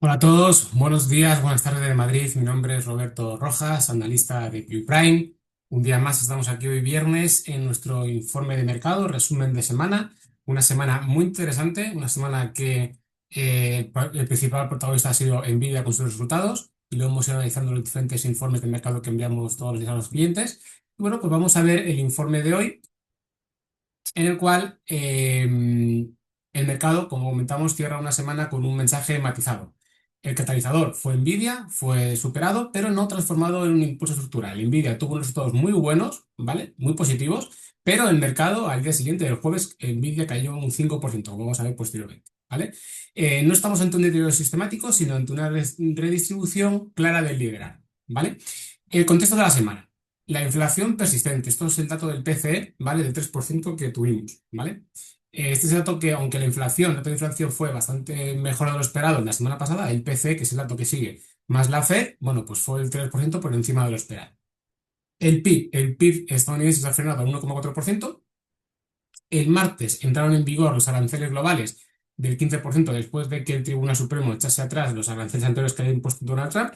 Hola a todos, buenos días, buenas tardes de Madrid. Mi nombre es Roberto Rojas, analista de Prime. Un día más estamos aquí hoy viernes en nuestro informe de mercado, resumen de semana. Una semana muy interesante, una semana que el principal protagonista ha sido Nvidia con sus resultados y lo hemos ido analizando en los diferentes informes de mercado que enviamos todos los días a los clientes. Y bueno, pues vamos a ver el informe de hoy en el cual el mercado, como comentamos, cierra una semana con un mensaje matizado. El catalizador fue Nvidia, fue superado, pero no transformado en un impulso estructural. Nvidia tuvo unos resultados muy buenos, ¿vale? Muy positivos, pero el mercado al día siguiente, el jueves, Nvidia cayó un 5%, como vamos a ver posteriormente, ¿vale? No estamos ante un deterioro sistemático, sino ante una redistribución clara del liderazgo, ¿vale? El contexto de la semana. La inflación persistente, esto es el dato del PCE, ¿vale? Del 3% que tuvimos, ¿vale? Este es el dato que, aunque la tasa de inflación fue bastante mejor de lo esperado la semana pasada, el PCE, que es el dato que sigue, más la Fed, bueno, pues fue el 3% por encima de lo esperado. El PIB estadounidense se ha frenado al 1,4%. El martes entraron en vigor los aranceles globales del 15% después de que el Tribunal Supremo echase atrás los aranceles anteriores que había impuesto Donald Trump.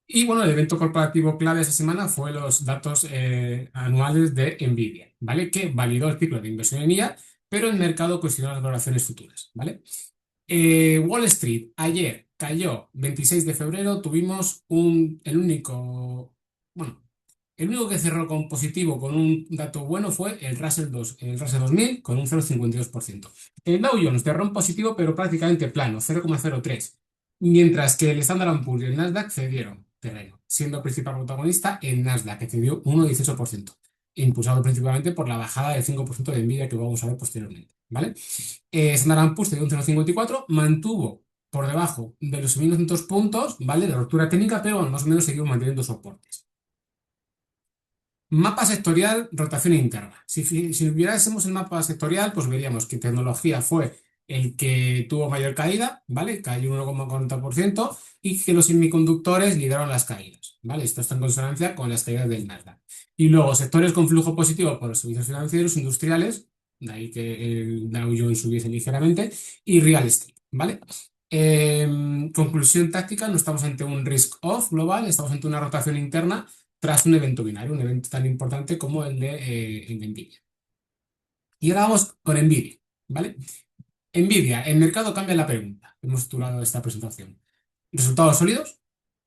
Y bueno, el evento corporativo clave esa semana fue los datos anuales de Nvidia, ¿vale? Que validó el ciclo de inversión en IA, pero el mercado cuestionó las valoraciones futuras, ¿vale? Wall Street ayer cayó 26 de febrero, tuvimos bueno, el único que cerró con positivo con un dato bueno fue el Russell 2000 con un 0,52%. El Dow Jones cerró en positivo pero prácticamente plano, 0,03, mientras que el Standard Poor's y el Nasdaq cedieron terreno, siendo el principal protagonista el Nasdaq, que cedió 1,18%, impulsado principalmente por la bajada del 5% de Nvidia que vamos a ver posteriormente, ¿vale? Standard Poor's de un 0,54, mantuvo por debajo de los 1.900 puntos, ¿vale? De ruptura técnica, pero bueno, más o menos seguimos manteniendo soportes. Mapa sectorial, rotación interna. Si viéramos el mapa sectorial, pues veríamos que tecnología fue el que tuvo mayor caída, ¿vale? Cayó un 1,40% y que los semiconductores lideraron las caídas, ¿vale? Esto está en consonancia con las caídas del Nasdaq. Y luego sectores con flujo positivo por los servicios financieros, industriales, de ahí que el Dow Jones subiese ligeramente, y real estate, ¿vale? Conclusión táctica, no estamos ante un risk off global, estamos ante una rotación interna tras un evento binario, un evento tan importante como el de Nvidia. Y ahora vamos con Nvidia, ¿vale? Nvidia, el mercado cambia la pregunta. Hemos titulado esta presentación. Resultados sólidos,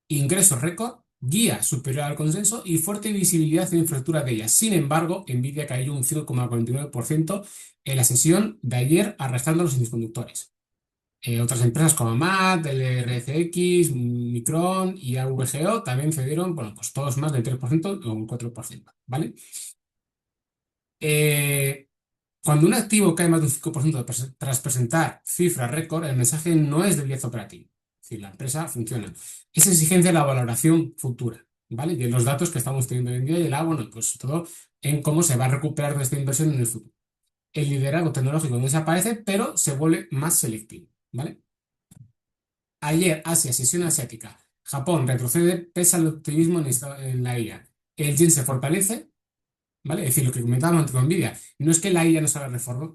ingresos récord, guía superior al consenso y fuerte visibilidad en infraestructura de ella. Sin embargo, Nvidia cayó un 0,49% en la sesión de ayer arrastrando los semiconductores. Otras empresas como MAT, LRCX, Micron y AVGO también cedieron, bueno, pues todos más del 3% o un 4%, ¿vale? Eh, Cuando un activo cae más de un 5% tras presentar cifras récord, el mensaje no es debilidad operativa. Es decir, la empresa funciona. Es exigencia de la valoración futura, ¿vale? De los datos que estamos teniendo hoy en día y bueno, pues todo en cómo se va a recuperar de esta inversión en el futuro. El liderazgo tecnológico no desaparece, pero se vuelve más selectivo, ¿vale? Ayer, Asia, sesión asiática. Japón retrocede pese al optimismo en la IA. El yen se fortalece, ¿vale? Es decir, lo que comentábamos antes con Nvidia, no es que la IA no sea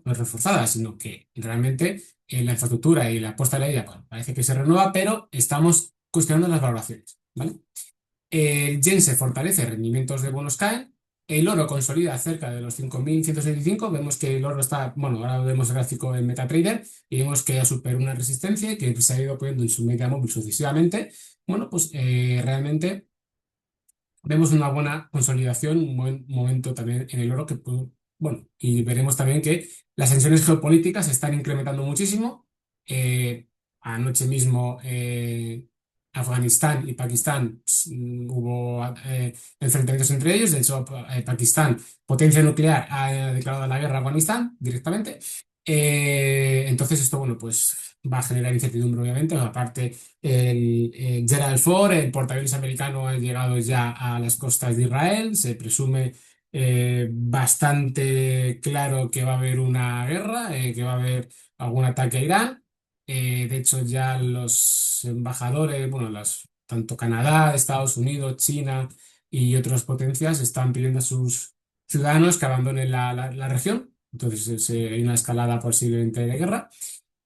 reforzada, sino que realmente la infraestructura y la apuesta de la IA bueno, parece que se renueva, pero estamos cuestionando las valoraciones, ¿vale? El yen se fortalece, rendimientos de bonos caen. El oro consolida cerca de los 5.175. Vemos que el oro está, bueno, ahora vemos el gráfico en MetaTrader y vemos que ya superó una resistencia y que se ha ido poniendo en su media móvil sucesivamente. Bueno, pues realmente vemos una buena consolidación, un buen momento también en el oro que, bueno, y veremos también que las tensiones geopolíticas se están incrementando muchísimo. Anoche mismo Afganistán y Pakistán hubo enfrentamientos entre ellos. De hecho, Pakistán, potencia nuclear, ha declarado la guerra a Afganistán directamente. Entonces esto, bueno, pues va a generar incertidumbre, obviamente. Aparte, Gerald Ford, el portaaviones americano, ha llegado ya a las costas de Israel. Se presume bastante claro que va a haber una guerra, que va a haber algún ataque a Irán. De hecho, ya los embajadores, bueno, tanto Canadá, Estados Unidos, China y otras potencias están pidiendo a sus ciudadanos que abandonen la región. Entonces, hay una escalada posiblemente de guerra.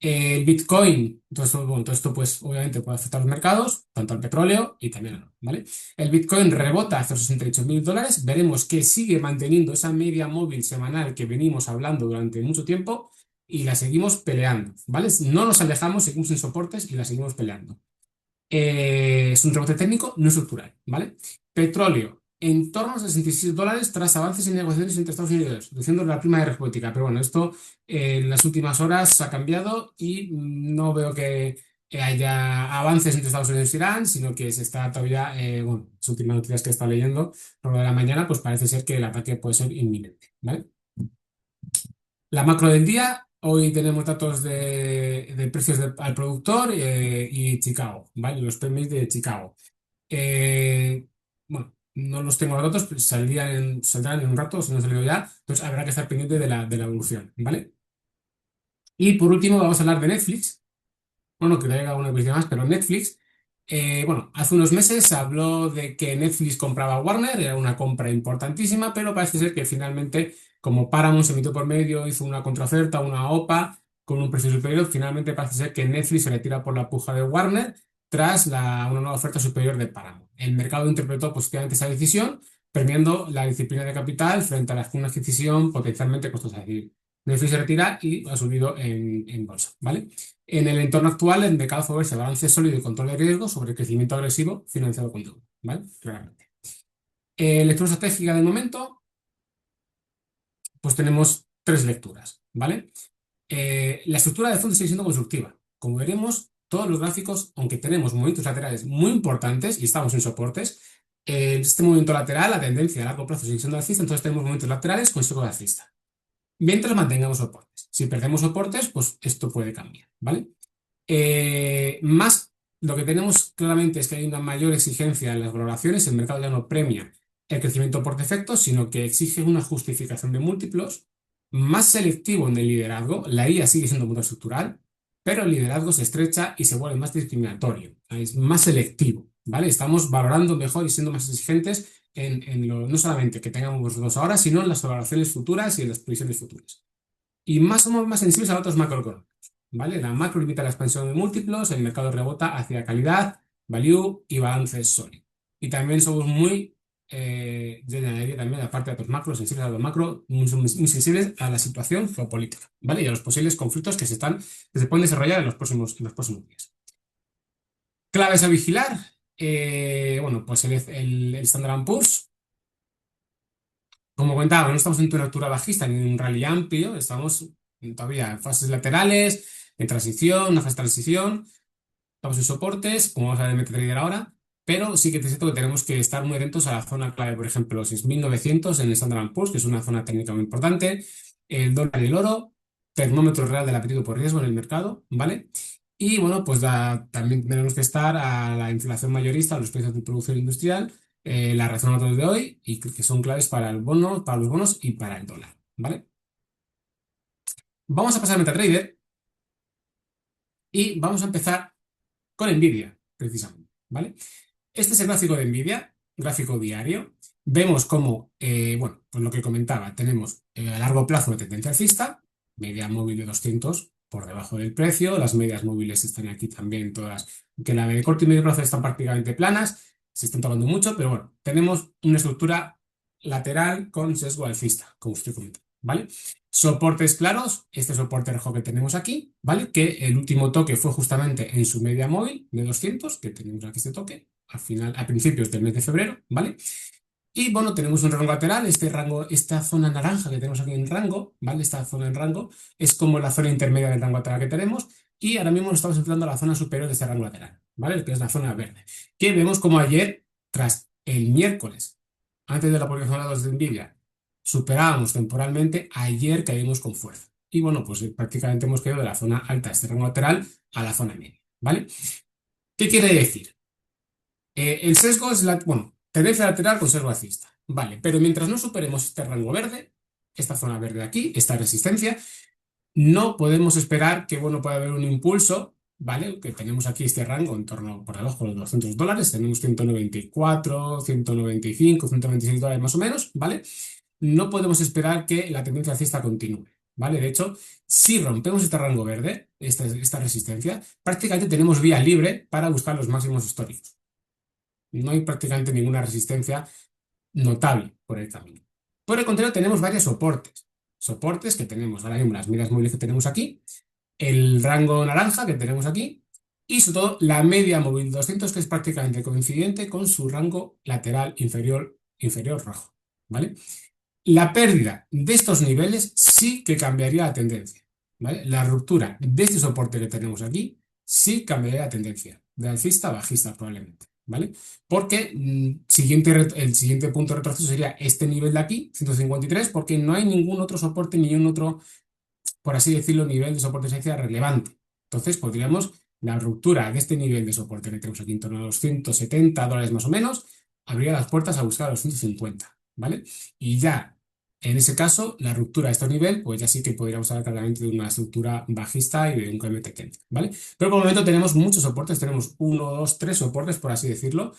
El Bitcoin, bueno, todo esto pues obviamente puede afectar a los mercados, tanto al petróleo y también al oro, ¿vale? El Bitcoin rebota hasta los $68.000, veremos que sigue manteniendo esa media móvil semanal que venimos hablando durante mucho tiempo y la seguimos peleando, ¿vale? No nos alejamos, seguimos en soportes y la seguimos peleando. Es un rebote técnico no estructural, ¿vale? Petróleo, en torno a $66 tras avances en negociaciones entre Estados Unidos, reduciendo la prima de geopolítica. Pero bueno, esto en las últimas horas ha cambiado y no veo que haya avances entre Estados Unidos e Irán, sino que se está todavía, bueno, las últimas noticias que he estado leyendo a lo de la mañana, pues parece ser que el ataque puede ser inminente, ¿vale? La macro del día, hoy tenemos datos de precios al productor y Chicago, ¿vale? Los PMI de Chicago. Eh, bueno, no los tengo los datos, pero saldrán en un rato, si no han salido ya, entonces habrá que estar pendiente de la evolución, ¿vale? Y por último vamos a hablar de Netflix. Bueno, que traiga una cuestión más, pero Netflix, bueno, hace unos meses se habló de que Netflix compraba a Warner, era una compra importantísima, pero parece ser que finalmente, como Paramount se metió por medio, hizo una contraoferta, una OPA, con un precio superior, finalmente parece ser que Netflix se retira por la puja de Warner tras una nueva oferta superior de Paramount. El mercado interpretó positivamente esa decisión, premiando la disciplina de capital frente a una adquisición potencialmente costosa. Es decir, Netflix se retira y ha subido en bolsa, ¿vale? En el entorno actual, el mercado favorece balance sólido y control de riesgo sobre crecimiento agresivo financiado con deuda, ¿vale? Claramente. Lectura estratégica del momento, pues tenemos tres lecturas, ¿vale? La estructura de fondo sigue siendo constructiva. Como veremos, todos los gráficos, aunque tenemos movimientos laterales muy importantes y estamos en soportes, este movimiento lateral, la tendencia a largo plazo sigue siendo alcista, entonces tenemos movimientos laterales con sesgo alcista. Mientras mantengamos soportes. Si perdemos soportes, pues esto puede cambiar, ¿vale? Más lo que tenemos claramente es que hay una mayor exigencia en las valoraciones. El mercado ya no premia el crecimiento por defecto, sino que exige una justificación de múltiplos, más selectivo en el liderazgo. La IA sigue siendo muy estructural, pero el liderazgo se estrecha y se vuelve más discriminatorio, es más selectivo, ¿vale? Estamos valorando mejor y siendo más exigentes no solamente que tengamos los ahora, sino en las valoraciones futuras y en las previsiones futuras. Y más somos más sensibles a datos macroeconómicos, ¿vale? La macro limita la expansión de múltiplos, el mercado rebota hacia calidad, value y balance sólido. Y también somos muy, yo añadiría también, aparte de datos macro, sensibles a datos macro, muy sensibles a la situación geopolítica, ¿vale? Y a los posibles conflictos que se pueden desarrollar en los próximos días. Claves a vigilar. Bueno, pues el Standard Poor's. Como comentaba, no estamos en una altura bajista ni en un rally amplio, estamos todavía en fases laterales, en transición, una fase de transición, estamos en soportes, como vamos a ver en MetaTrader ahora, pero sí que es cierto que tenemos que estar muy atentos a la zona clave, por ejemplo, los 6.900 en el Standard Poor's, que es una zona técnica muy importante, el dólar y el oro, termómetro real del apetito por riesgo en el mercado, ¿vale? Y bueno, pues también tenemos que estar a la inflación mayorista, a los precios de producción industrial, la razón de hoy y que son claves para el bono, para los bonos y para el dólar, ¿vale? Vamos a pasar a MetaTrader y vamos a empezar con Nvidia, precisamente, ¿vale? Este es el gráfico de Nvidia, gráfico diario. Vemos cómo, bueno, pues lo que comentaba, tenemos a largo plazo de tendencia alcista, media móvil de 200 por debajo del precio, las medias móviles están aquí también todas, que la de corto y medio plazo están prácticamente planas, se están tocando mucho, pero bueno, tenemos una estructura lateral con sesgo alcista, como estoy comentando, ¿vale? Soportes claros, este soporte rojo que tenemos aquí, ¿vale? Que el último toque fue justamente en su media móvil de 200, que tenemos aquí este toque, a principios del mes de febrero, ¿vale? Y bueno, tenemos un rango lateral, este rango, esta zona naranja que tenemos aquí en rango, ¿vale? Esta zona en rango es como la zona intermedia del rango lateral que tenemos y ahora mismo nos estamos enfrentando a la zona superior de este rango lateral, ¿vale? Que es la zona verde. Que vemos como ayer, tras el miércoles, antes de la publicación de datos de Nvidia, superábamos temporalmente, ayer caímos con fuerza. Y bueno, pues prácticamente hemos caído de la zona alta de este rango lateral a la zona media, ¿vale? ¿Qué quiere decir? El sesgo es bueno, tendencia lateral con sesgo alcista. Vale, pero mientras no superemos este rango verde, esta zona verde de aquí, esta resistencia, no podemos esperar que, bueno, pueda haber un impulso, ¿vale? Que tenemos aquí este rango en torno por debajo de los $200, tenemos 194, 195, $196 más o menos, ¿vale? No podemos esperar que la tendencia alcista continúe, ¿vale? De hecho, si rompemos este rango verde, esta resistencia, prácticamente tenemos vía libre para buscar los máximos históricos. No hay prácticamente ninguna resistencia notable por el camino. Por el contrario, tenemos varios soportes. Soportes que tenemos ahora mismo, las medias móviles que tenemos aquí, el rango naranja que tenemos aquí y sobre todo la media móvil 200 que es prácticamente coincidente con su rango lateral inferior rojo, ¿vale? La pérdida de estos niveles sí que cambiaría la tendencia, ¿vale? La ruptura de este soporte que tenemos aquí sí cambiaría la tendencia, de alcista a bajista probablemente, ¿vale? Porque el siguiente punto de retroceso sería este nivel de aquí, 153, porque no hay ningún otro soporte, ni un otro, por así decirlo, nivel de soporte de resistencia relevante. Entonces podríamos, la ruptura de este nivel de soporte que tenemos aquí en torno a los $170 más o menos, abriría las puertas a buscar a los 150, ¿vale? Y ya, en ese caso, la ruptura de este nivel, pues ya sí que podríamos hablar claramente de una estructura bajista y de un cambio de tendencia, ¿vale? Pero por el momento tenemos muchos soportes, tenemos uno, dos, tres soportes, por así decirlo,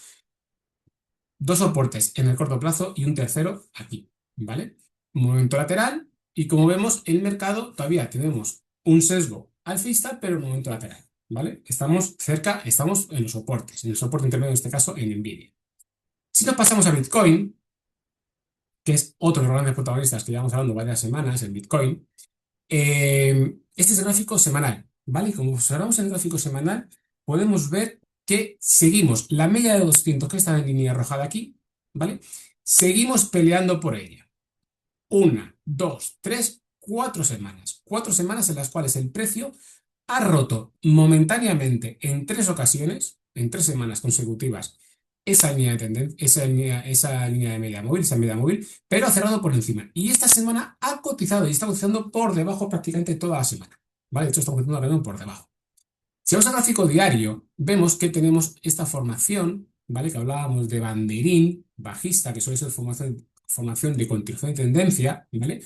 dos soportes en el corto plazo y un tercero aquí, ¿vale? Movimiento lateral y como vemos, el mercado todavía tenemos un sesgo alcista, pero un movimiento lateral, ¿vale? Estamos cerca, estamos en los soportes, en el soporte intermedio en este caso en Nvidia. Si nos pasamos a Bitcoin, que es otro de los grandes protagonistas que llevamos hablando varias semanas en Bitcoin, este es el gráfico semanal, ¿vale? Y como observamos en el gráfico semanal, podemos ver que seguimos la media de 200 que está en línea roja de aquí, ¿vale? Seguimos peleando por ella. Una, dos, tres, 4 semanas. 4 semanas en las cuales el precio ha roto momentáneamente en 3 ocasiones, en 3 semanas consecutivas, esa línea de tendencia, esa línea de media móvil, esa media móvil, pero ha cerrado por encima. Y esta semana ha cotizado y está cotizando por debajo prácticamente toda la semana. ¿Vale? De hecho, está cotizando ahora mismo por debajo. Si vamos al gráfico diario, vemos que tenemos esta formación, ¿vale? Que hablábamos de banderín bajista, que suele ser formación de continuación de tendencia, ¿vale?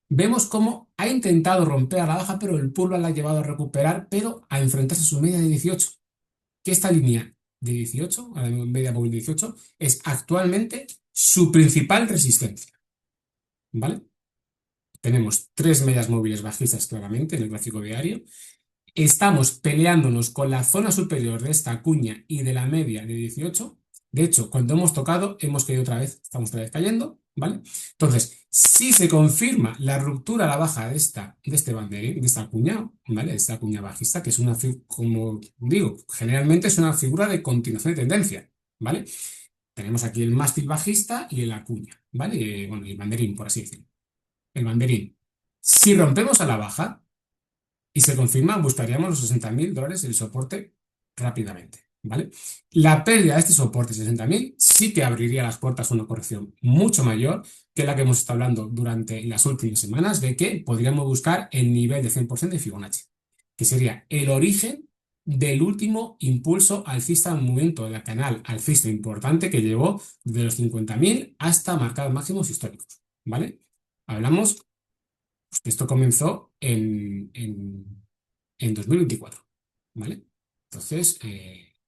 Vemos cómo ha intentado romper a la baja, pero el pullback la ha llevado a recuperar, pero a enfrentarse a su media de 18. Que esta línea de 18, a la media móvil de 18, es actualmente su principal resistencia, ¿vale? Tenemos tres medias móviles bajistas claramente en el gráfico diario. Estamos peleándonos con la zona superior de esta cuña y de la media de 18. De hecho, cuando hemos tocado, hemos caído otra vez, estamos otra vez cayendo, ¿vale? Entonces, si se confirma la ruptura a la baja de este banderín, de esta cuña, ¿vale? De esta cuña bajista, que es como digo, generalmente es una figura de continuación de tendencia, ¿vale? Tenemos aquí el mástil bajista y la cuña, ¿vale? Bueno, y el banderín, por así decirlo. El banderín. Si rompemos a la baja, y se confirma, buscaríamos los $60.000 el soporte rápidamente, ¿vale? La pérdida de este soporte, 60.000, sí que abriría las puertas a una corrección mucho mayor que la que hemos estado hablando durante las últimas semanas, de que podríamos buscar el nivel de 100% de Fibonacci, que sería el origen del último impulso alcista, un movimiento del canal alcista importante que llevó de los 50.000 hasta marcar máximos históricos, ¿vale? Hablamos esto comenzó en 2024, ¿vale? Entonces,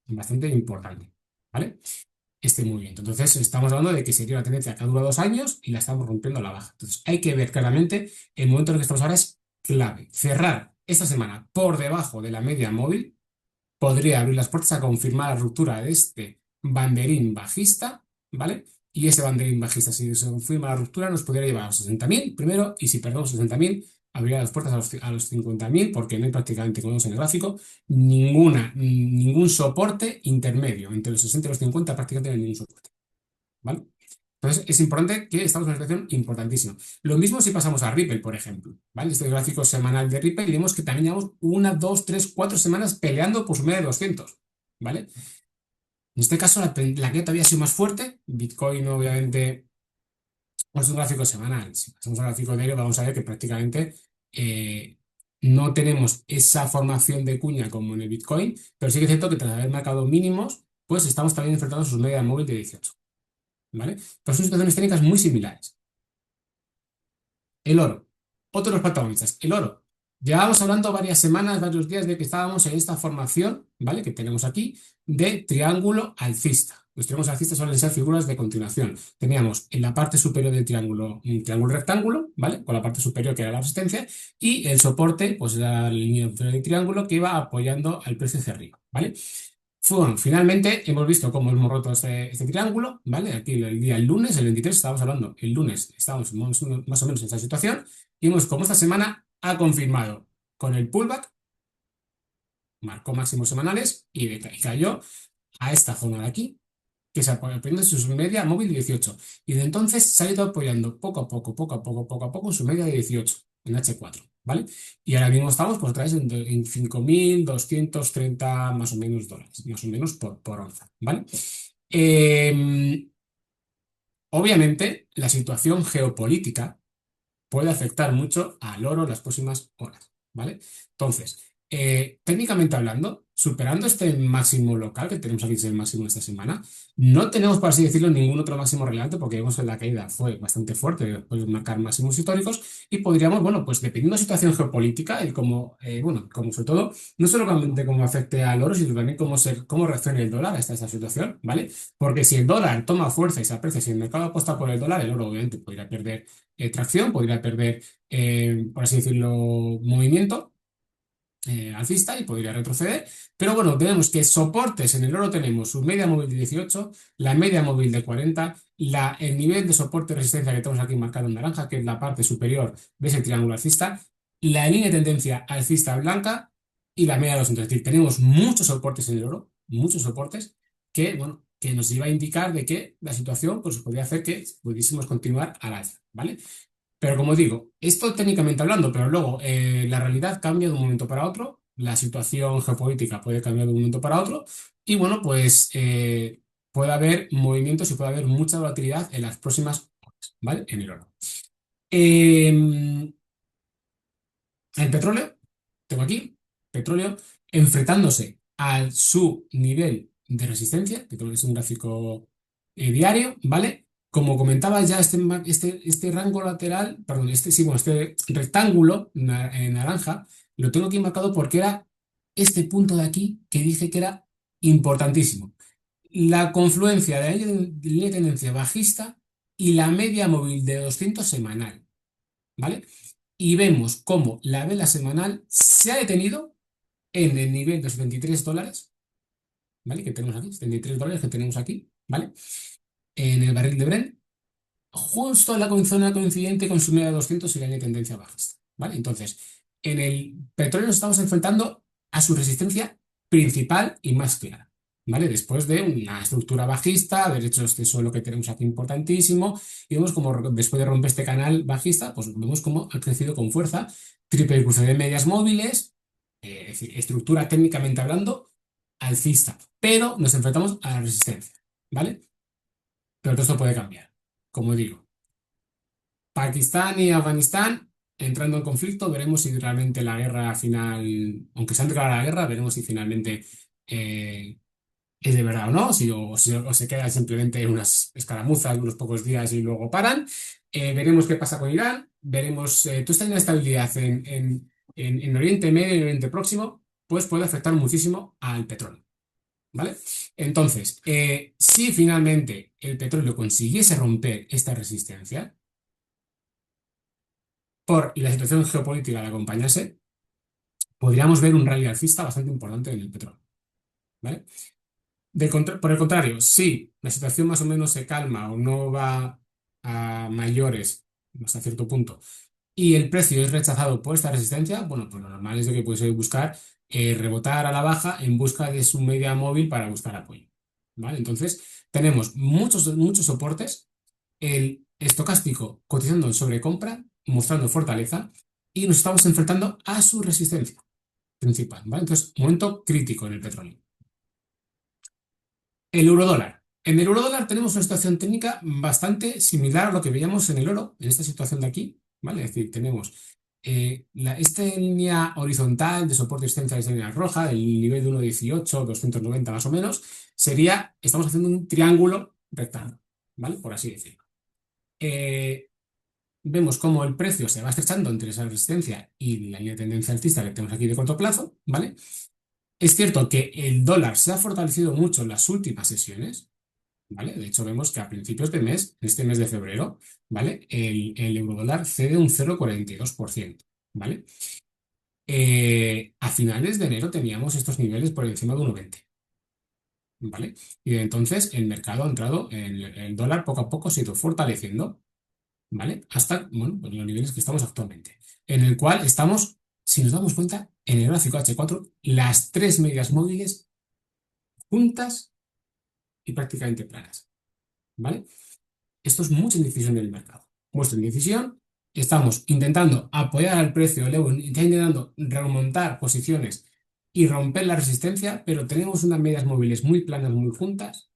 bastante importante, ¿vale? Este movimiento. Entonces, estamos hablando de que sería una tendencia que ha durado 2 años y la estamos rompiendo a la baja. Entonces, hay que ver claramente el momento en el que estamos ahora es clave. Cerrar esta semana por debajo de la media móvil podría abrir las puertas a confirmar la ruptura de este banderín bajista, ¿vale? Y ese banderín bajista, si se confirma la ruptura, nos podría llevar a los 60.000 primero, y si perdemos 60.000, abriría las puertas a los 50.000, porque no hay prácticamente, como vemos en el gráfico, ningún soporte intermedio. Entre los 60 y los 50 prácticamente no hay ningún soporte, ¿vale? Entonces, es importante que estamos en una situación importantísima. Lo mismo si pasamos a Ripple, por ejemplo, ¿vale? Este gráfico semanal de Ripple, y vemos que también llevamos 1, 2, 3, 4 semanas peleando por su media de 200, ¿vale? En este caso, la que todavía ha sido más fuerte, Bitcoin obviamente no es un gráfico semanal. Si pasamos al gráfico diario, vamos a ver que prácticamente eh, no tenemos esa formación de cuña como en el Bitcoin, pero sí que es cierto que tras haber marcado mínimos, pues estamos también enfrentando a sus medias móvil de 18, ¿vale? Pero son situaciones técnicas muy similares. El oro, otro de los protagonistas, el oro. Llevábamos hablando varias semanas, varios días de que estábamos en esta formación, ¿vale? Que tenemos aquí, de triángulo alcista. Los triángulos alcistas suelen ser figuras de continuación. Teníamos en la parte superior del triángulo un triángulo rectángulo, ¿vale? Con la parte superior que era la resistencia y el soporte, pues era la línea inferior del triángulo que iba apoyando al precio hacia arriba, ¿vale? Bueno, finalmente hemos visto cómo hemos roto este triángulo, ¿vale? Aquí el día el lunes, el 23, estábamos hablando, el lunes estábamos más o menos en esta situación y vemos cómo esta semana ha confirmado con el pullback, marcó máximos semanales y cayó a esta zona de aquí, que se apoya en su media móvil 18. Y de entonces se ha ido apoyando poco a poco, poco a poco, poco a poco en su media de 18, en H4, ¿vale? Y ahora mismo estamos pues otra vez en 5.230 más o menos dólares, más o menos por onza, ¿vale? Eh, Obviamente, la situación geopolítica puede afectar mucho al oro en las próximas horas, ¿vale? Entonces, técnicamente hablando, superando este máximo local que tenemos aquí, que es el máximo de esta semana, no tenemos, por así decirlo, ningún otro máximo relevante porque vemos que la caída fue bastante fuerte después de marcar máximos históricos y podríamos, bueno, pues dependiendo de la situación geopolítica y como, bueno, como sobre todo, no solamente cómo afecte al oro, sino también cómo reaccione el dólar a esta situación, ¿vale? Porque si el dólar toma fuerza y se aprecia, si el mercado apuesta por el dólar, el oro obviamente podría perder tracción, podría perder, por así decirlo, movimiento alcista y podría retroceder. Pero bueno, vemos que soportes en el oro tenemos su media móvil de 18, la media móvil de 40, el nivel de soporte y resistencia que tenemos aquí marcado en naranja, que es la parte superior de ese triángulo alcista, la línea de tendencia alcista blanca y la media de 200. Es decir, tenemos muchos soportes en el oro, muchos soportes que, bueno, que nos iba a indicar de que la situación pues, podría hacer que pudiésemos continuar al alza, ¿vale? Pero como digo, esto técnicamente hablando, pero luego la realidad cambia de un momento para otro, la situación geopolítica puede cambiar de un momento para otro, y bueno, pues puede haber movimientos y puede haber mucha volatilidad en las próximas horas, ¿vale? En el oro. Eh, el petróleo, tengo aquí, petróleo, enfrentándose a su nivel de resistencia, que es un gráfico diario, ¿vale? Como comentaba ya, este rango lateral, perdón, sí, bueno, este rectángulo en naranja, lo tengo aquí marcado porque era este punto de aquí que dije que era importantísimo. La confluencia de la línea de tendencia bajista y la media móvil de 200 semanal, ¿vale? Y vemos cómo la vela semanal se ha detenido en el nivel de $73, ¿vale? Que tenemos aquí, $73 que tenemos aquí, ¿vale? En el barril de Brent, justo en la zona coincidente con su media de 200 y la línea de tendencia bajista, ¿vale? Entonces, en el petróleo nos estamos enfrentando a su resistencia principal y más clara, ¿vale? Después de una estructura bajista, haber hecho este suelo que tenemos aquí importantísimo, y vemos como después de romper este canal bajista, pues vemos cómo ha crecido con fuerza, triple cruce de medias móviles, es decir, estructura técnicamente hablando, alcista, pero nos enfrentamos a la resistencia, ¿vale? Pero todo esto puede cambiar, como digo. Pakistán y Afganistán entrando en conflicto, veremos si realmente la guerra final, aunque se ha declarado la guerra, veremos si finalmente eh, es de verdad o no, o se queda simplemente en unas escaramuzas unos pocos días y luego paran. Veremos qué pasa con Irán, veremos toda esta inestabilidad en Oriente Medio y en Oriente Próximo, pues puede afectar muchísimo al petróleo, ¿vale? Entonces, si finalmente el petróleo consiguiese romper esta resistencia, y la situación geopolítica la acompañase, podríamos ver un rally alcista bastante importante en el petróleo, ¿vale? Por el contrario, si la situación más o menos se calma o no va a mayores hasta cierto punto y el precio es rechazado por esta resistencia, bueno, pues lo normal es de que puedes buscar rebotar a la baja en busca de su media móvil para buscar apoyo, ¿vale? Entonces, tenemos muchos soportes, el estocástico cotizando en sobrecompra, mostrando fortaleza, y nos estamos enfrentando a su resistencia principal, ¿vale? Entonces, momento crítico en el petróleo. El eurodólar. En el eurodólar tenemos una situación técnica bastante similar a lo que veíamos en el oro, en esta situación de aquí, ¿vale? Es decir, tenemos esta línea horizontal de soporte y resistencia, esta línea roja, el nivel de 1,18, 290 más o menos, estamos haciendo un triángulo rectángulo, ¿vale? Por así decirlo. Eh, vemos cómo el precio se va estrechando entre esa resistencia y la línea de tendencia alcista que tenemos aquí de corto plazo, ¿vale? Es cierto que el dólar se ha fortalecido mucho en las últimas sesiones, ¿vale? De hecho, vemos que a principios de mes, en este mes de febrero, ¿vale? El eurodólar cede un 0,42%, ¿vale? A finales de enero teníamos estos niveles por encima de 1,20, ¿vale? Y de entonces el mercado ha entrado, el dólar poco a poco se ha ido fortaleciendo, ¿vale? Hasta, bueno, pues los niveles que estamos actualmente, en el cual estamos, si nos damos cuenta, en el gráfico H4, las tres medias móviles juntas y prácticamente planas, ¿vale? Esto es mucha indecisión del mercado. Muestra indecisión, estamos intentando apoyar al precio del euro, está intentando remontar posiciones y romper la resistencia, pero tenemos unas medias móviles muy planas, muy juntas.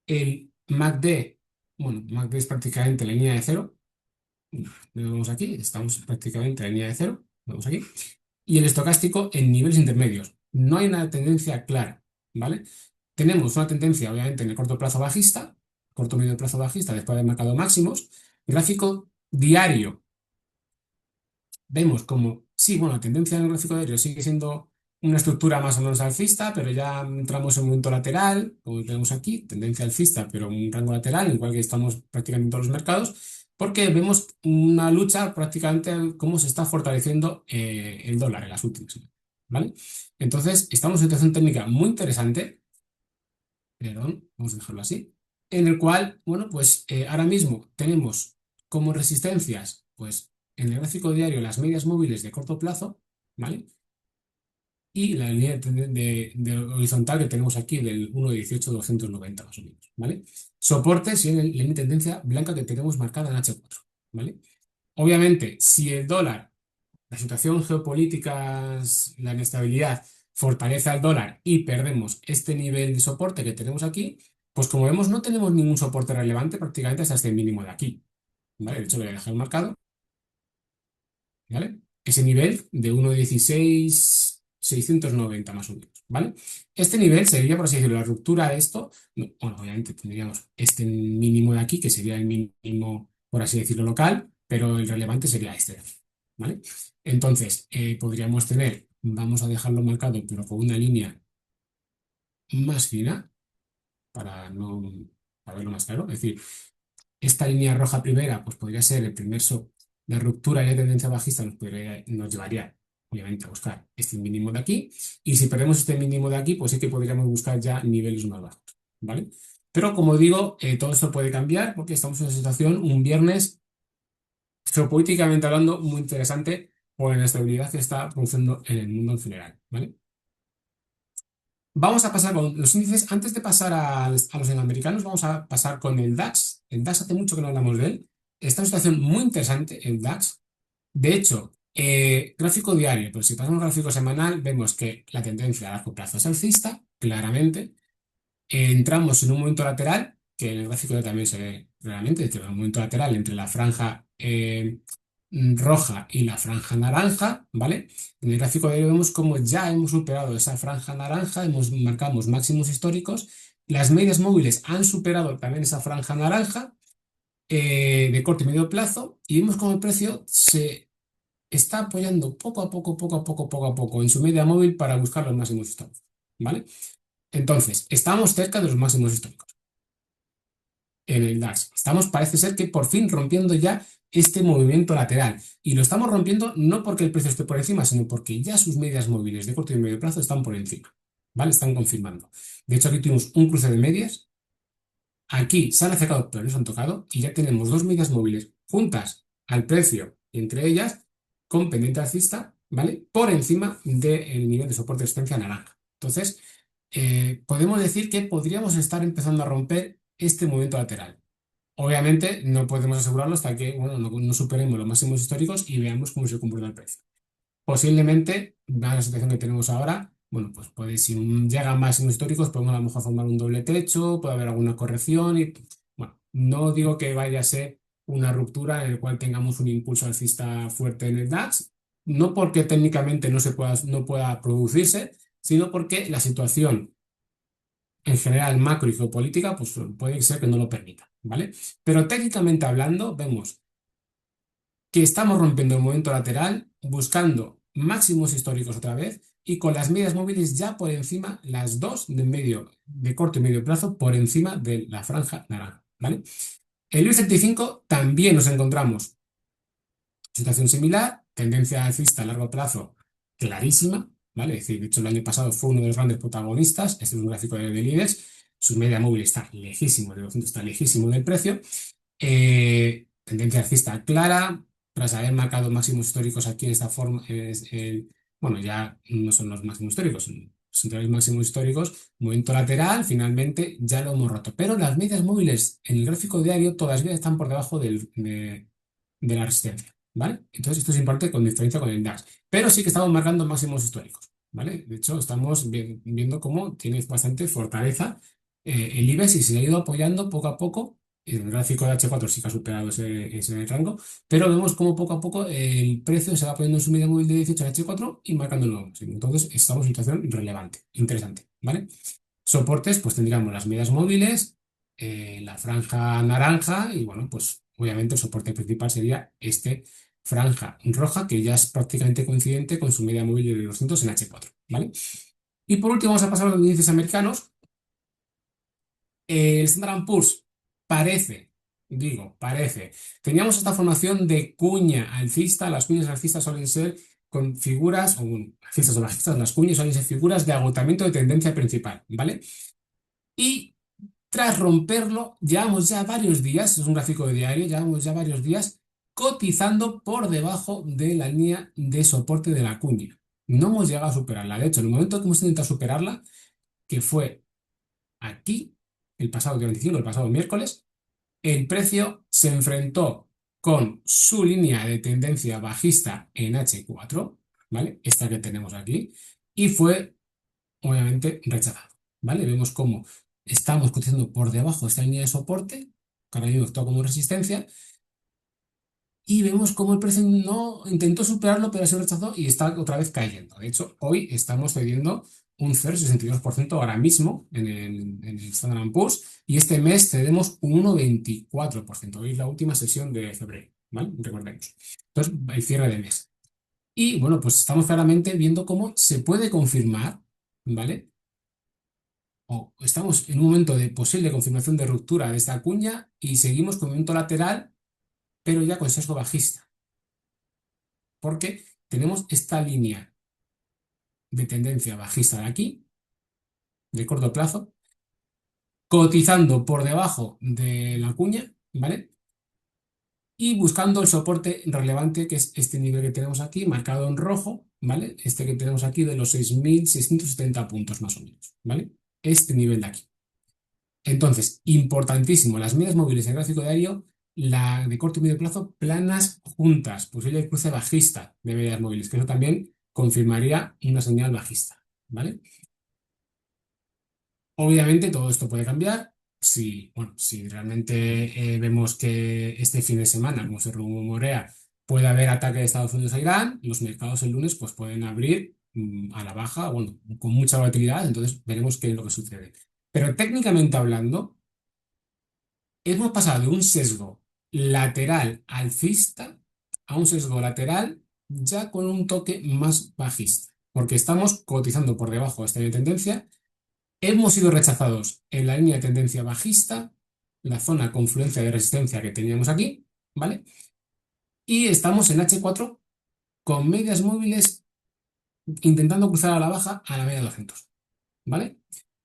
El MACD, bueno, MACD es prácticamente la línea de cero. Lo vemos aquí, estamos prácticamente en la línea de cero, lo vemos aquí. Y el estocástico en niveles intermedios. No hay una tendencia clara, ¿vale? Tenemos una tendencia, obviamente, en el corto plazo bajista, corto medio plazo bajista, después de haber marcado máximos. Gráfico diario, vemos como, sí, bueno, la tendencia en el gráfico diario sigue siendo una estructura más o menos alcista, pero ya entramos en un momento lateral, como tenemos aquí, tendencia alcista, pero un rango lateral, igual que estamos prácticamente en todos los mercados, porque vemos una lucha prácticamente cómo se está fortaleciendo el dólar en las últimas semanas, ¿vale? Entonces, estamos en una situación técnica muy interesante, perdón, vamos a dejarlo así, en el cual, bueno, pues ahora mismo tenemos como resistencias, pues en el gráfico diario las medias móviles de corto plazo, ¿vale? Y la línea de horizontal que tenemos aquí del 1,18,290 más o menos, ¿vale? Soportes y en la línea de tendencia blanca que tenemos marcada en H4, ¿vale? Obviamente, si el dólar, la situación geopolítica, la inestabilidad fortalece al dólar y perdemos este nivel de soporte que tenemos aquí, pues como vemos no tenemos ningún soporte relevante prácticamente hasta este mínimo de aquí, ¿vale? De hecho, lo voy a dejar marcado, ¿vale? Ese nivel de 1,16,690 más o menos, ¿vale? Este nivel sería, por así decirlo, la ruptura de esto. Bueno, obviamente tendríamos este mínimo de aquí, que sería el mínimo, por así decirlo, local, pero el relevante sería este de aquí, ¿vale? Entonces, podríamos tener, vamos a dejarlo marcado, pero con una línea más fina, para no, para verlo más claro. Es decir, esta línea roja primera, pues podría ser el primer de ruptura de tendencia bajista, nos llevaría, obviamente, a buscar este mínimo de aquí. Y si perdemos este mínimo de aquí, pues sí que podríamos buscar ya niveles más bajos, ¿vale? Pero como digo, todo esto puede cambiar porque estamos en una situación, un viernes, geopolíticamente hablando, muy interesante por la inestabilidad que está produciendo en el mundo en general, ¿vale? Vamos a pasar con los índices. Antes de pasar a los americanos, vamos a pasar con el DAX. El DAX hace mucho que no hablamos de él. Está en una situación muy interesante, el DAX. De hecho, gráfico diario, pero si pasamos al gráfico semanal, vemos que la tendencia a largo plazo es alcista, claramente. Entramos en un momento lateral, que en el gráfico también se ve claramente, es decir, un momento lateral entre la franja roja y la franja naranja, ¿vale? En el gráfico de hoy vemos como ya hemos superado esa franja naranja, marcamos máximos históricos, las medias móviles han superado también esa franja naranja de corto y medio plazo y vemos como el precio se está apoyando poco a poco, poco a poco, poco a poco en su media móvil para buscar los máximos históricos, ¿vale? Entonces, estamos cerca de los máximos históricos en el DAX. Estamos, parece ser que por fin rompiendo ya este movimiento lateral. Y lo estamos rompiendo no porque el precio esté por encima, sino porque ya sus medias móviles de corto y medio plazo están por encima. ¿Vale? Están confirmando. De hecho, aquí tuvimos un cruce de medias. Aquí se han acercado, pero no se han tocado. Y ya tenemos dos medias móviles juntas al precio, entre ellas, con pendiente alcista, ¿vale? Por encima del nivel de soporte de resistencia naranja. Entonces, podemos decir que podríamos estar empezando a romper este movimiento lateral. Obviamente no podemos asegurarlo hasta que bueno, no superemos los máximos históricos y veamos cómo se comporta el precio. Posiblemente, dada la situación que tenemos ahora, bueno, pues puede, si llegan máximos históricos, podemos a lo mejor formar un doble techo, puede haber alguna corrección y, bueno, no digo que vaya a ser una ruptura en la cual tengamos un impulso alcista fuerte en el DAX, no porque técnicamente no pueda producirse, sino porque la situación en general macro y geopolítica, pues puede ser que no lo permita, ¿vale? Pero técnicamente hablando, vemos que estamos rompiendo el momento lateral, buscando máximos históricos otra vez y con las medias móviles ya por encima, las dos de corto y medio plazo, por encima de la franja naranja, ¿vale? El IBEX 35 también nos encontramos situación similar, tendencia alcista a largo plazo clarísima, ¿vale? Es decir, de hecho el año pasado fue uno de los grandes protagonistas, este es un gráfico del IBEX, su media móvil está lejísimo, de 200 está lejísimo del precio, tendencia alcista clara, tras haber marcado máximos históricos aquí en esta forma, bueno, ya no son los máximos históricos, son los máximos históricos, movimiento lateral, finalmente ya lo hemos roto. Pero las medias móviles en el gráfico diario todavía están por debajo de la resistencia, ¿vale? Entonces esto es importante con diferencia con el DAX. Pero sí que estamos marcando máximos históricos, ¿vale? De hecho, estamos viendo cómo tiene bastante fortaleza el IBEX y se ha ido apoyando poco a poco. El gráfico de H4 sí que ha superado ese rango, pero vemos cómo poco a poco el precio se va poniendo en su media móvil de 18 en H4 y marcando el nuevo máximo. Entonces, estamos en una situación relevante, interesante, ¿vale? Soportes, pues tendríamos las medias móviles, la franja naranja y, bueno, pues obviamente el soporte principal sería este franja roja, que ya es prácticamente coincidente con su media móvil de 200 en H4, ¿vale? Y por último, vamos a pasar a los índices americanos. El Standard Poor's parece, digo, parece. Teníamos esta formación de cuña alcista. Las cuñas alcistas suelen ser con figuras, o bueno, alcistas o bajistas, las cuñas suelen ser figuras de agotamiento de tendencia principal, ¿vale? Y tras romperlo, llevamos ya varios días, es un gráfico de diario, llevamos ya varios días cotizando por debajo de la línea de soporte de la cuña. No hemos llegado a superarla. De hecho, en el momento que hemos intentado superarla, que fue aquí, el pasado día 25, el pasado miércoles, el precio se enfrentó con su línea de tendencia bajista en H4, ¿vale? Esta que tenemos aquí, y fue obviamente rechazado, ¿vale? Vemos cómo estamos cotizando por debajo de esta línea de soporte, que ahora mismo actúa como resistencia, y vemos cómo el precio no intentó superarlo, pero se rechazó y está otra vez cayendo. De hecho, hoy estamos cediendo un 0,62% ahora mismo en el Standard Poor's y este mes cedemos un 1,24%. Hoy es la última sesión de febrero, ¿vale? Recordemos. Entonces, el cierre de mes. Y bueno, pues estamos claramente viendo cómo se puede confirmar, ¿vale? O estamos en un momento de posible confirmación de ruptura de esta cuña y seguimos con movimiento lateral, pero ya con sesgo bajista, porque tenemos esta línea de tendencia bajista de aquí, de corto plazo, cotizando por debajo de la cuña, ¿vale? Y buscando el soporte relevante, que es este nivel que tenemos aquí, marcado en rojo, ¿vale? Este que tenemos aquí de los 6.670 puntos más o menos, ¿vale? Este nivel de aquí. Entonces, importantísimo, las medias móviles en gráfico diario, la de corto y medio plazo, planas juntas, posible cruce bajista de medias móviles, que eso también confirmaría una señal bajista, ¿vale? Obviamente todo esto puede cambiar si, bueno, si realmente vemos que este fin de semana, como se rumorea, puede haber ataque de Estados Unidos a Irán, los mercados el lunes pues pueden abrir a la baja, bueno, con mucha volatilidad, entonces veremos qué es lo que sucede. Pero técnicamente hablando, hemos pasado de un sesgo lateral alcista a un sesgo lateral ya con un toque más bajista, porque estamos cotizando por debajo de esta línea de tendencia. Hemos sido rechazados en la línea de tendencia bajista, la zona de confluencia de resistencia que teníamos aquí, ¿vale? Y estamos en H4 con medias móviles intentando cruzar a la baja a la media de 200, ¿vale?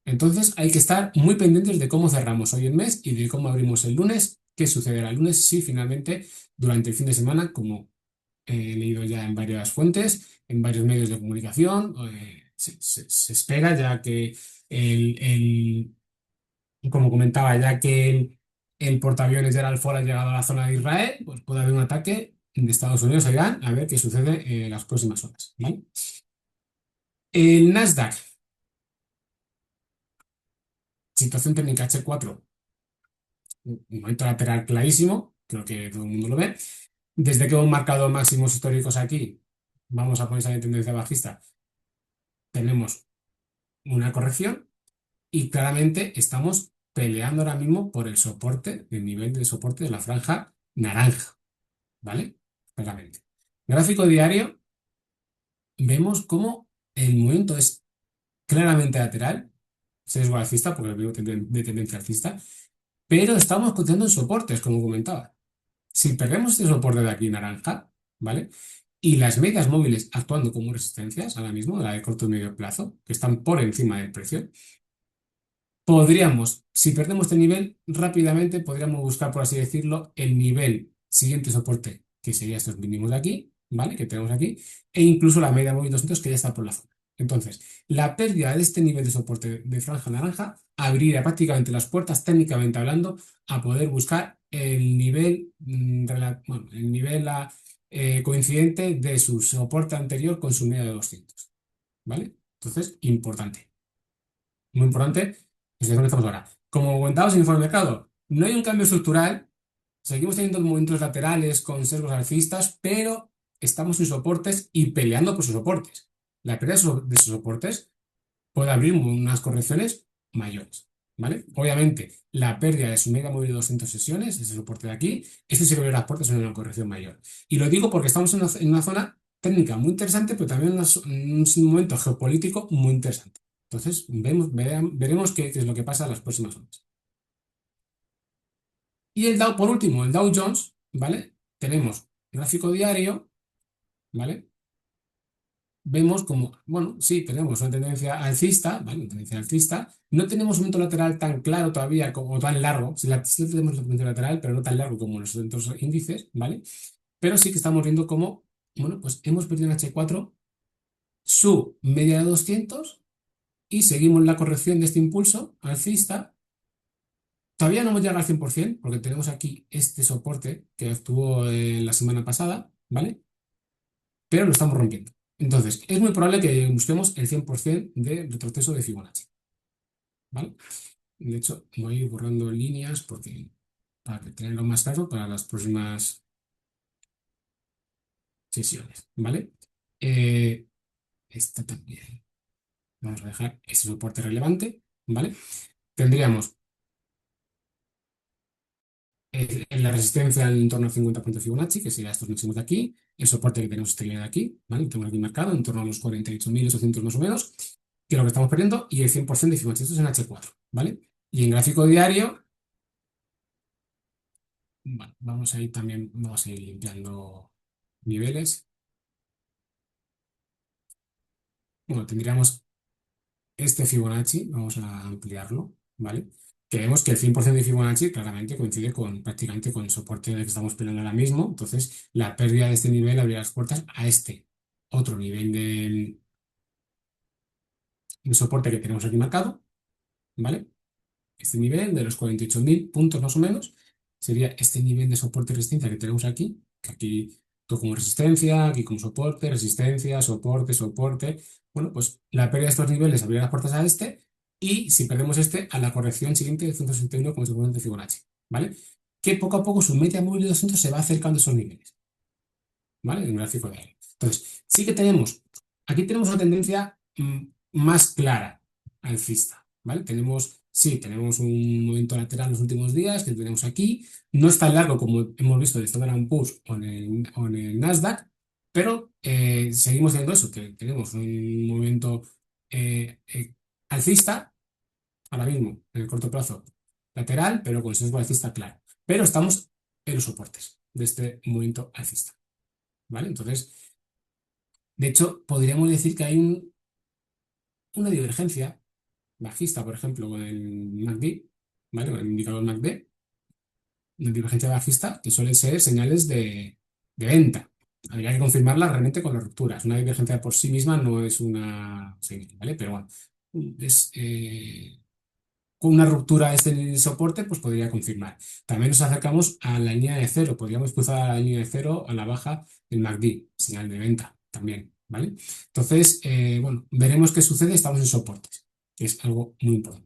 Entonces hay que estar muy pendientes de cómo cerramos hoy el mes y de cómo abrimos el lunes. ¿Qué sucederá el lunes? Sí, finalmente, durante el fin de semana, como he leído ya en varias fuentes, en varios medios de comunicación, se espera ya que el, como comentaba, ya que el portaaviones Gerald Ford ha llegado a la zona de Israel, pues puede haber un ataque de Estados Unidos a Irán a ver qué sucede en las próximas horas, ¿vale? El Nasdaq, situación técnica H4, un momento lateral clarísimo, creo que todo el mundo lo ve. Desde que hemos marcado máximos históricos aquí, vamos a poner esa tendencia bajista, tenemos una corrección y claramente estamos peleando ahora mismo por el soporte, el nivel de soporte de la franja naranja, ¿vale? claramente. Gráfico diario, vemos cómo el movimiento es claramente lateral, sesgo alcista, porque veo de tendencia alcista, pero estamos cotizando en soportes, como comentaba. Si perdemos este soporte de aquí naranja, ¿vale? Y las medias móviles actuando como resistencias, ahora mismo, la de corto y medio plazo, que están por encima del precio, podríamos, si perdemos este nivel, rápidamente podríamos buscar, por así decirlo, el nivel siguiente soporte, que sería estos mínimos de aquí, ¿vale? Que tenemos aquí, e incluso la media móvil 200 que ya está por la zona. Entonces, la pérdida de este nivel de soporte de franja naranja abriría prácticamente las puertas, técnicamente hablando, a poder buscar el nivel, bueno, el nivel coincidente de su soporte anterior con su media de 200, ¿vale? Entonces, importante. Muy importante, pues es donde estamos ahora. Como comentábamos en el informe de mercado, no hay un cambio estructural, seguimos teniendo movimientos laterales con sesgos alcistas, pero estamos en soportes y peleando por sus soportes. La pérdida de sus soportes puede abrir unas correcciones mayores, ¿vale? Obviamente, la pérdida de su media móvil de 200 sesiones, ese soporte de aquí, este sí que abre las puertas en una corrección mayor. Y lo digo porque estamos en una zona técnica muy interesante, pero también en un momento geopolítico muy interesante. Entonces, veremos qué es lo que pasa en las próximas horas. Y el Dow, por último, el Dow Jones, ¿vale? Tenemos gráfico diario, ¿vale? Vemos como, bueno, sí, tenemos una tendencia alcista, ¿vale? Una tendencia alcista. No tenemos un momento lateral tan claro todavía como tan largo. Sí tenemos la tendencia lateral, pero no tan largo como los otros índices, ¿vale? Pero sí que estamos viendo como, bueno, pues hemos perdido en H4 su media de 200 y seguimos la corrección de este impulso alcista. Todavía no hemos llegado al 100% porque tenemos aquí este soporte que actuó la semana pasada, ¿vale? Pero lo estamos rompiendo. Entonces, es muy probable que busquemos el 100% de retroceso de Fibonacci, ¿vale? De hecho, voy a ir borrando líneas porque para tenerlo más claro para las próximas sesiones, ¿vale? Eh, esta también. Vamos a dejar ese soporte relevante, ¿vale? Tendríamos en la resistencia en torno a 50 puntos Fibonacci, que sería estos máximos de aquí, el soporte que tenemos este de aquí, ¿vale? Tenemos aquí marcado en torno a los 48.800 más o menos, que es lo que estamos perdiendo, y el 100% de Fibonacci, esto es en H4, ¿vale? Y en gráfico diario, bueno, vamos a ir limpiando niveles. Bueno, tendríamos este Fibonacci, vamos a ampliarlo, ¿vale? Que vemos que el 100% de Fibonacci claramente coincide con prácticamente con el soporte del que estamos peleando ahora mismo. Entonces, la pérdida de este nivel abriría las puertas a este otro nivel de soporte que tenemos aquí marcado, ¿vale? Este nivel de los 48.000 puntos más o menos sería este nivel de soporte y resistencia que tenemos aquí, que aquí todo como resistencia, aquí como soporte, resistencia, soporte, soporte. Bueno, pues la pérdida de estos niveles abriría las puertas a este y si perdemos este, a la corrección siguiente de 161 como se de Fibonacci, ¿vale? Que poco a poco su media móvil de 200 se va acercando a esos niveles, ¿vale? En el gráfico de ahí. Entonces, sí que aquí tenemos una tendencia más clara alcista, ¿vale? Tenemos un movimiento lateral en los últimos días que tenemos aquí. No es tan largo como hemos visto de Standard Poor's o en el Nasdaq, pero seguimos teniendo eso, que tenemos un movimiento alcista, ahora mismo, en el corto plazo, lateral, pero con sesgo alcista claro. Pero estamos en los soportes de este movimiento alcista, ¿vale? Entonces, de hecho, podríamos decir que hay una divergencia bajista, por ejemplo, con el MACD, ¿vale? Con el indicador MACD, una divergencia bajista que suelen ser señales de venta. Habría que confirmarla realmente con las rupturas. Una divergencia por sí misma no es una señal, ¿vale? Pero bueno, es, con una ruptura de este soporte, pues podría confirmar. También nos acercamos a la línea de cero. Podríamos cruzar a la línea de cero a la baja del MACD, señal de venta también, ¿vale? Entonces, bueno, veremos qué sucede. Estamos en soportes, que es algo muy importante.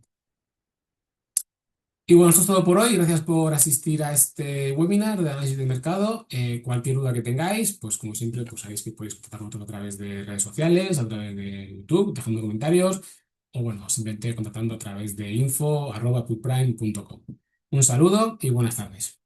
Y bueno, esto es todo por hoy. Gracias por asistir a este webinar de análisis de mercado. Cualquier duda que tengáis, pues como siempre, pues sabéis que podéis contactar con nosotros a través de redes sociales, a través de YouTube, dejando comentarios o bueno, simplemente contactando a través de info@quickprime.com. Un saludo y buenas tardes.